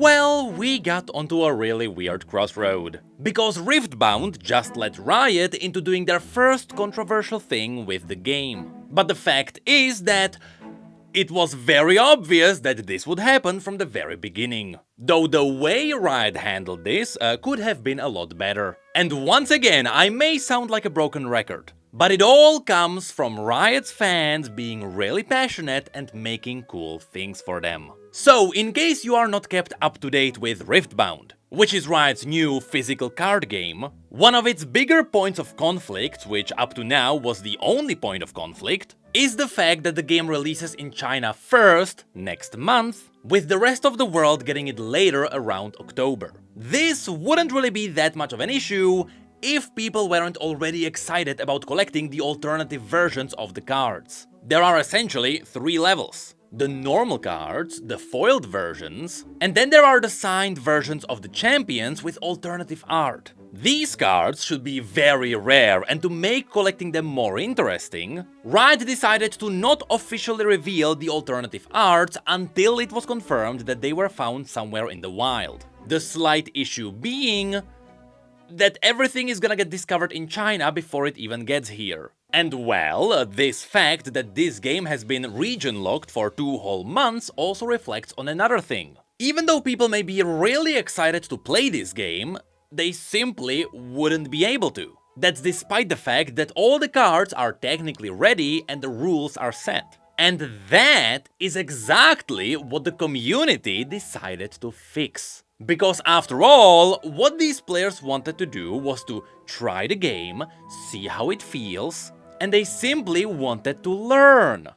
Well, we got onto a really weird crossroad. Because Riftbound just let Riot into doing their first controversial thing with the game. But the fact is that it was very obvious that this would happen from the very beginning. Though the way Riot handled this could have been a lot better. And once again, I may sound like a broken record, but it all comes from Riot's fans being really passionate and making cool things for them. So, in case you are not kept up to date with Riftbound, which is Riot's new physical card game, one of its bigger points of conflict, which up to now was the only point of conflict, is the fact that the game releases in China first, next month, with the rest of the world getting it later around October. This wouldn't really be that much of an issue if people weren't already excited about collecting the alternative versions of the cards. There are essentially 3 levels. The normal cards, the foiled versions, and then there are the signed versions of the champions with alternative art. These cards should be very rare, and to make collecting them more interesting, Riot decided to not officially reveal the alternative arts until it was confirmed that they were found somewhere in the wild. The slight issue being that everything is gonna get discovered in China before it even gets here. And well, this fact that this game has been region locked for 2 whole months also reflects on another thing. Even though people may be really excited to play this game, they simply wouldn't be able to. That's despite the fact that all the cards are technically ready and the rules are set. And that is exactly what the community decided to fix. Because after all, what these players wanted to do was to try the game, see how it feels, and they simply wanted to learn.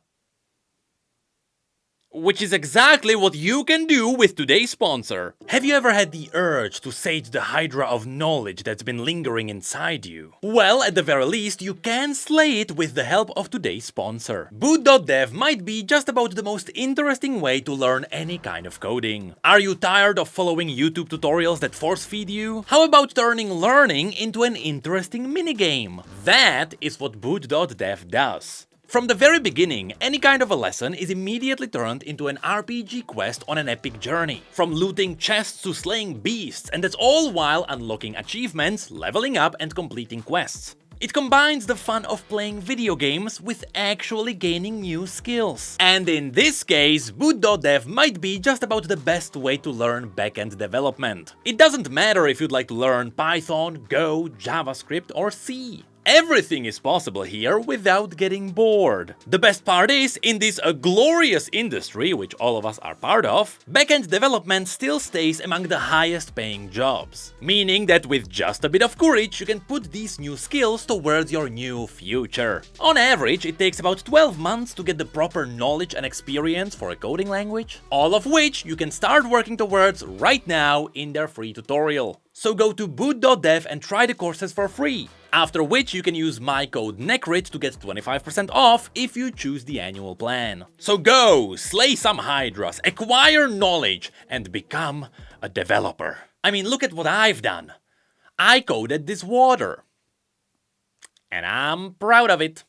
Which is exactly what you can do with today's sponsor. Have you ever had the urge to sage the hydra of knowledge that's been lingering inside you? Well, at the very least, you can slay it with the help of today's sponsor. Boot.dev might be just about the most interesting way to learn any kind of coding. Are you tired of following YouTube tutorials that force-feed you? How about turning learning into an interesting minigame? That is what Boot.dev does. From the very beginning, any kind of a lesson is immediately turned into an RPG quest on an epic journey. From looting chests to slaying beasts, and that's all while unlocking achievements, leveling up and completing quests. It combines the fun of playing video games with actually gaining new skills. And in this case, Boot.dev might be just about the best way to learn backend development. It doesn't matter if you'd like to learn Python, Go, JavaScript or C. Everything is possible here without getting bored. The best part is, in this glorious industry, which all of us are part of, backend development still stays among the highest paying jobs. Meaning that with just a bit of courage, you can put these new skills towards your new future. On average, it takes about 12 months to get the proper knowledge and experience for a coding language, all of which you can start working towards right now in their free tutorial. So go to Boot.dev and try the courses for free. After which you can use my code Necrit to get 25% off if you choose the annual plan. So go, slay some hydras, acquire knowledge, and become a developer. I mean, look at what I've done. I coded this water. And I'm proud of it.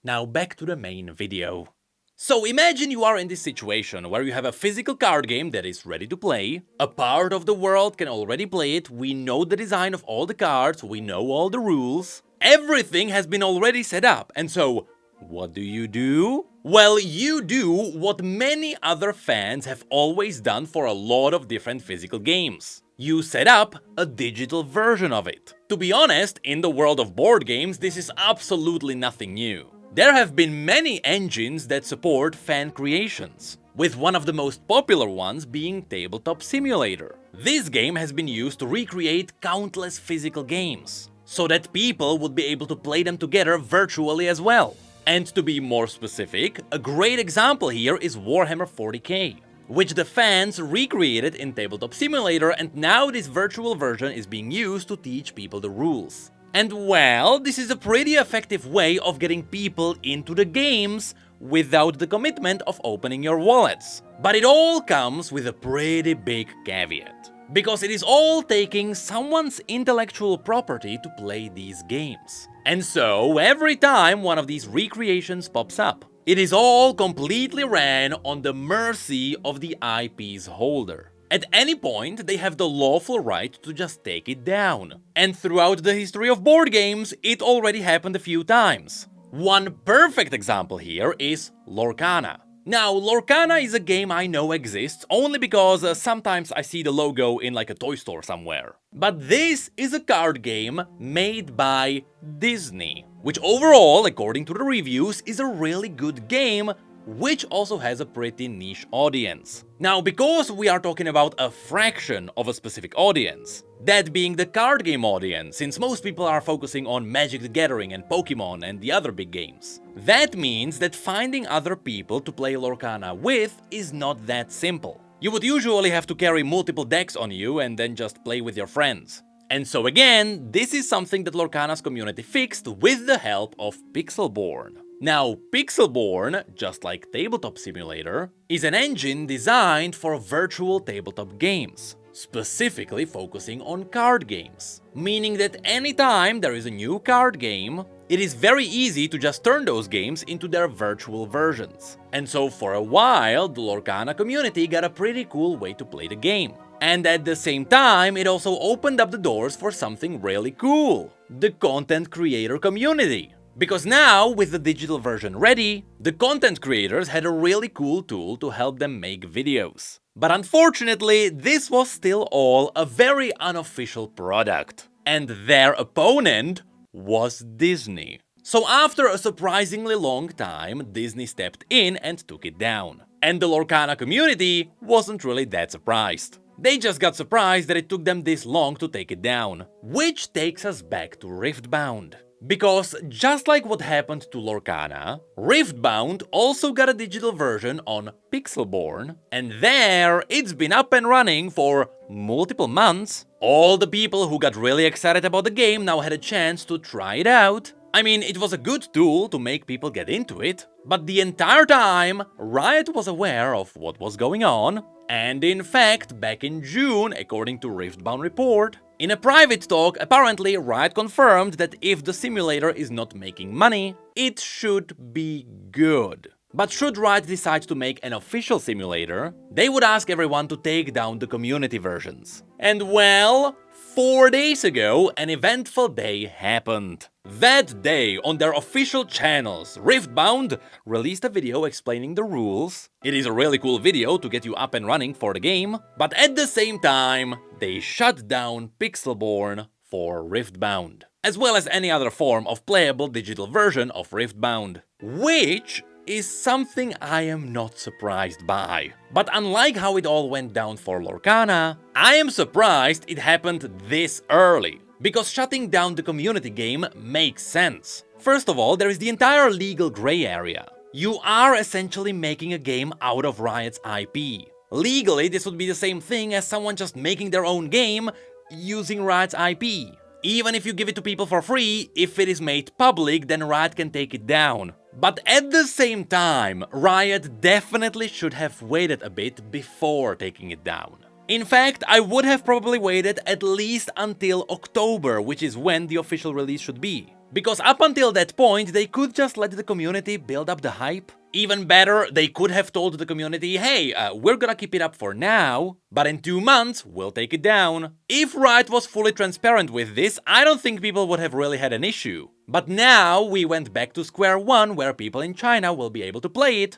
Now back to the main video. So imagine you are in this situation where you have a physical card game that is ready to play, a part of the world can already play it, we know the design of all the cards, we know all the rules, everything has been already set up, and so what do? Well, you do what many other fans have always done for a lot of different physical games. You set up a digital version of it. To be honest, in the world of board games, this is absolutely nothing new. There have been many engines that support fan creations, with one of the most popular ones being Tabletop Simulator. This game has been used to recreate countless physical games, so that people would be able to play them together virtually as well. And to be more specific, a great example here is Warhammer 40k, which the fans recreated in Tabletop Simulator, and now this virtual version is being used to teach people the rules. And well, this is a pretty effective way of getting people into the games without the commitment of opening your wallets. But it all comes with a pretty big caveat. Because it is all taking someone's intellectual property to play these games. And so, every time one of these recreations pops up, it is all completely ran on the mercy of the IP's holder. At any point, they have the lawful right to just take it down. And throughout the history of board games, it already happened a few times. One perfect example here is Lorcana. Now, Lorcana is a game I know exists only because sometimes I see the logo in like a toy store somewhere. But this is a card game made by Disney, which overall, according to the reviews, is a really good game, which also has a pretty niche audience. Now, because we are talking about a fraction of a specific audience, that being the card game audience, since most people are focusing on Magic the Gathering and Pokemon and the other big games. That means that finding other people to play Lorcana with is not that simple. You would usually have to carry multiple decks on you and then just play with your friends. And so again, this is something that Lorcana's community fixed with the help of Pixelborn. Now, Pixelborn, just like Tabletop Simulator, is an engine designed for virtual tabletop games, specifically focusing on card games. Meaning that anytime there is a new card game, it is very easy to just turn those games into their virtual versions. And so for a while, the Lorcana community got a pretty cool way to play the game. And at the same time, it also opened up the doors for something really cool: the content creator community. Because now, with the digital version ready, the content creators had a really cool tool to help them make videos. But unfortunately, this was still all a very unofficial product. And their opponent was Disney. So after a surprisingly long time, Disney stepped in and took it down. And the Lorcana community wasn't really that surprised. They just got surprised that it took them this long to take it down. Which takes us back to Riftbound. Because just like what happened to Lorcana, Riftbound also got a digital version on Pixelborn, and there it's been up and running for multiple months. All the people who got really excited about the game now had a chance to try it out. I mean, it was a good tool to make people get into it, but the entire time, Riot was aware of what was going on, and in fact, back in June, according to Riftbound report, in a private talk, apparently Riot confirmed that if the simulator is not making money, it should be good. But should Riot decide to make an official simulator, they would ask everyone to take down the community versions. And well, 4 days ago, an eventful day happened. That day, on their official channels, Riftbound released a video explaining the rules. It is a really cool video to get you up and running for the game, but at the same time, they shut down Pixelborn for Riftbound, as well as any other form of playable digital version of Riftbound, which is something I am not surprised by. But unlike how it all went down for Lorcana, I am surprised it happened this early, because shutting down the community game makes sense. First of all, there is the entire legal gray area. You are essentially making a game out of Riot's IP. Legally, this would be the same thing as someone just making their own game using Riot's IP. Even if you give it to people for free, if it is made public, then Riot can take it down. But at the same time, Riot definitely should have waited a bit before taking it down. In fact, I would have probably waited at least until October, which is when the official release should be. Because up until that point, they could just let the community build up the hype. Even better, they could have told the community, hey, we're gonna keep it up for now, but in 2 months, we'll take it down. If Riot was fully transparent with this, I don't think people would have really had an issue. But now, we went back to square one, where people in China will be able to play it,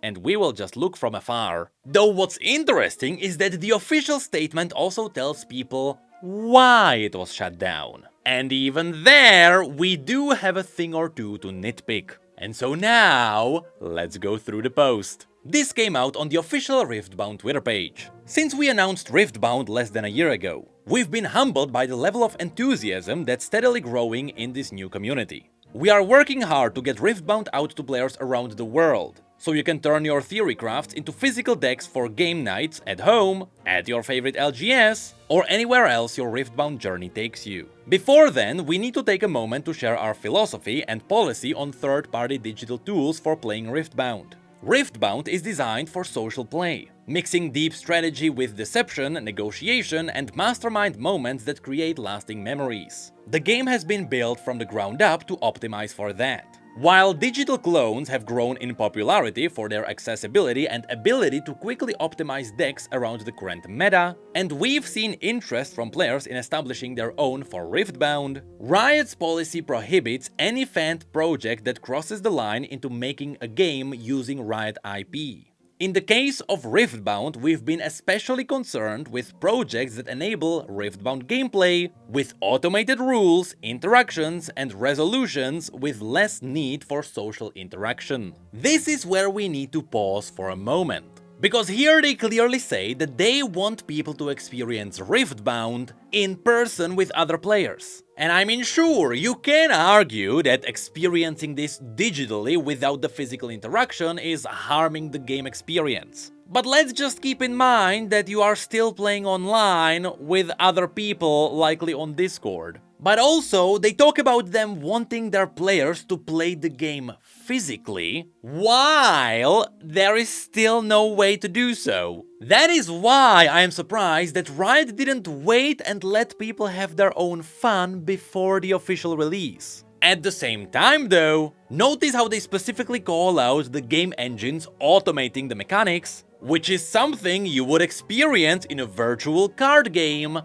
and we will just look from afar. Though what's interesting is that the official statement also tells people why it was shut down. And even there, we do have a thing or two to nitpick. And so now, let's go through the post. This came out on the official Riftbound Twitter page. Since we announced Riftbound less than a year ago, we've been humbled by the level of enthusiasm that's steadily growing in this new community. We are working hard to get Riftbound out to players around the world, so you can turn your theory crafts into physical decks for game nights at home, at your favorite LGS, or anywhere else your Riftbound journey takes you. Before then, we need to take a moment to share our philosophy and policy on third-party digital tools for playing Riftbound. Riftbound is designed for social play, mixing deep strategy with deception, negotiation, and mastermind moments that create lasting memories. The game has been built from the ground up to optimize for that. While digital clones have grown in popularity for their accessibility and ability to quickly optimize decks around the current meta, and we've seen interest from players in establishing their own for Riftbound, Riot's policy prohibits any fan project that crosses the line into making a game using Riot IP. In the case of Riftbound, we've been especially concerned with projects that enable Riftbound gameplay, with automated rules, interactions, and resolutions with less need for social interaction. This is where we need to pause for a moment. Because here they clearly say that they want people to experience Riftbound in person with other players. And I mean, sure, you can argue that experiencing this digitally without the physical interaction is harming the game experience. But let's just keep in mind that you are still playing online with other people, likely on Discord. But also, they talk about them wanting their players to play the game physically, while there is still no way to do so. That is why I am surprised that Riot didn't wait and let people have their own fun before the official release. At the same time though, notice how they specifically call out the game engines automating the mechanics, which is something you would experience in a virtual card game,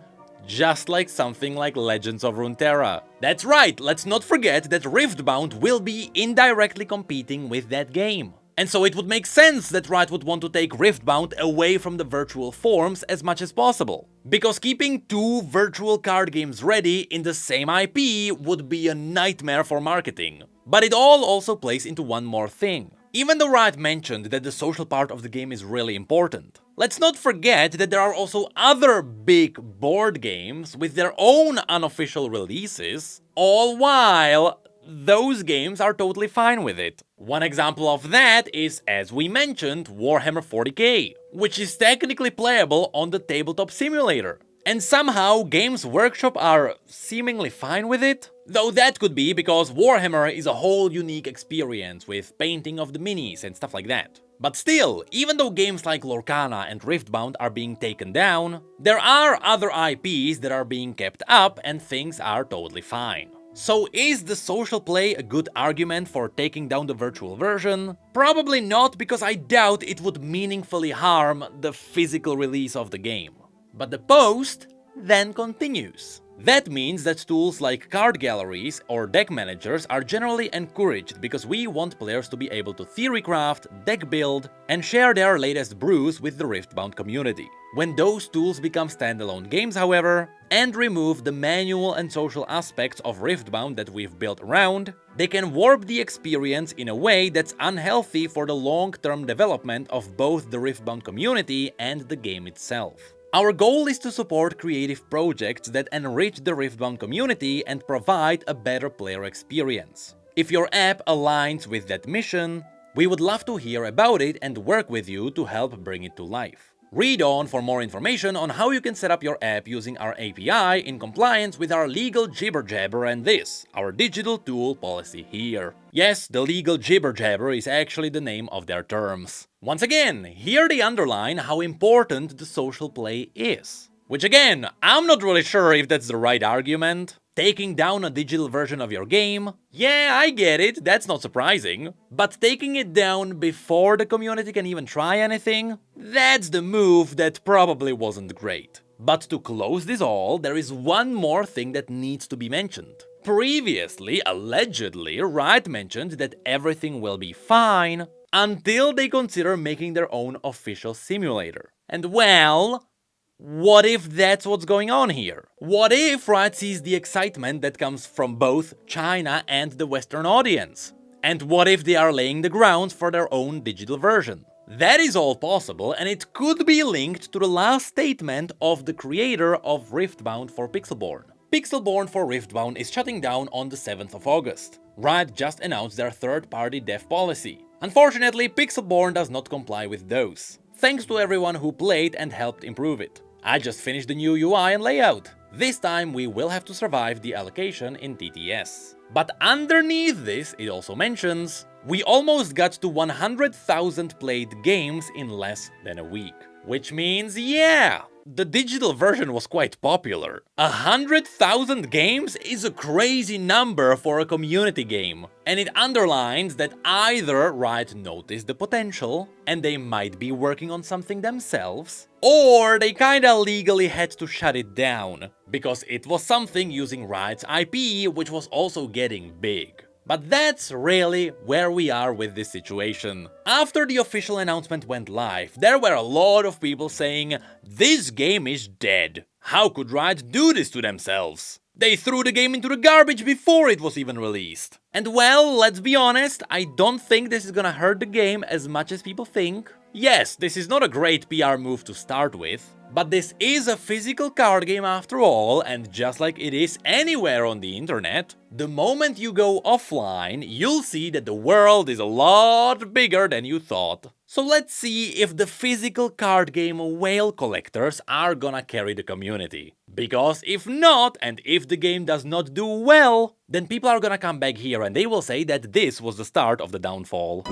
just like something like Legends of Runeterra. That's right, let's not forget that Riftbound will be indirectly competing with that game. And so it would make sense that Riot would want to take Riftbound away from the virtual forms as much as possible. Because keeping two virtual card games ready in the same IP would be a nightmare for marketing. But it all also plays into one more thing. Even though Riot mentioned that the social part of the game is really important, let's not forget that there are also other big board games with their own unofficial releases, all while those games are totally fine with it. One example of that is, as we mentioned, Warhammer 40k, which is technically playable on the tabletop simulator. And somehow Games Workshop are seemingly fine with it? Though that could be because Warhammer is a whole unique experience with painting of the minis and stuff like that. But still, even though games like Lorcana and Riftbound are being taken down, there are other IPs that are being kept up and things are totally fine. So is the social play a good argument for taking down the virtual version? Probably not, because I doubt it would meaningfully harm the physical release of the game. But the post then continues. That means that tools like card galleries or deck managers are generally encouraged because we want players to be able to theory craft, deck build, and share their latest brews with the Riftbound community. When those tools become standalone games, however, and remove the manual and social aspects of Riftbound that we've built around, they can warp the experience in a way that's unhealthy for the long-term development of both the Riftbound community and the game itself. Our goal is to support creative projects that enrich the Riftbound community and provide a better player experience. If your app aligns with that mission, we would love to hear about it and work with you to help bring it to life. Read on for more information on how you can set up your app using our API in compliance with our legal jibber-jabber and this, our digital tool policy here. Yes, the legal jibber-jabber is actually the name of their terms. Once again, here they underline how important the social play is. Which again, I'm not really sure if that's the right argument. Taking down a digital version of your game? Yeah, I get it, that's not surprising. But taking it down before the community can even try anything? That's the move that probably wasn't great. But to close this all, there is one more thing that needs to be mentioned. Previously, allegedly, Riot mentioned that everything will be fine until they consider making their own official simulator. And well, what if that's what's going on here? What if Riot sees the excitement that comes from both China and the Western audience? And what if they are laying the grounds for their own digital version? That is all possible, and it could be linked to the last statement of the creator of Riftbound for Pixelborn. Pixelborn for Riftbound is shutting down on the 7th of August. Riot just announced their third-party dev policy. Unfortunately, Pixelborn does not comply with those. Thanks to everyone who played and helped improve it. I just finished the new UI and layout. This time we will have to survive the allocation in TTS. But underneath this, it also mentions, we almost got to 100,000 played games in less than a week. Which means, yeah, the digital version was quite popular. 100,000 games is a crazy number for a community game, and it underlines that either Riot noticed the potential, and they might be working on something themselves, or they kinda legally had to shut it down, because it was something using Riot's IP, which was also getting big. But that's really where we are with this situation. After the official announcement went live, there were a lot of people saying, "This game is dead. How could Riot do this to themselves? They threw the game into the garbage before it was even released." And well, let's be honest, I don't think this is gonna hurt the game as much as people think. Yes, this is not a great PR move to start with, but this is a physical card game after all, and just like it is anywhere on the internet, the moment you go offline, you'll see that the world is a lot bigger than you thought. So let's see if the physical card game whale collectors are gonna carry the community. Because if not, and if the game does not do well, then people are gonna come back here and they will say that this was the start of the downfall.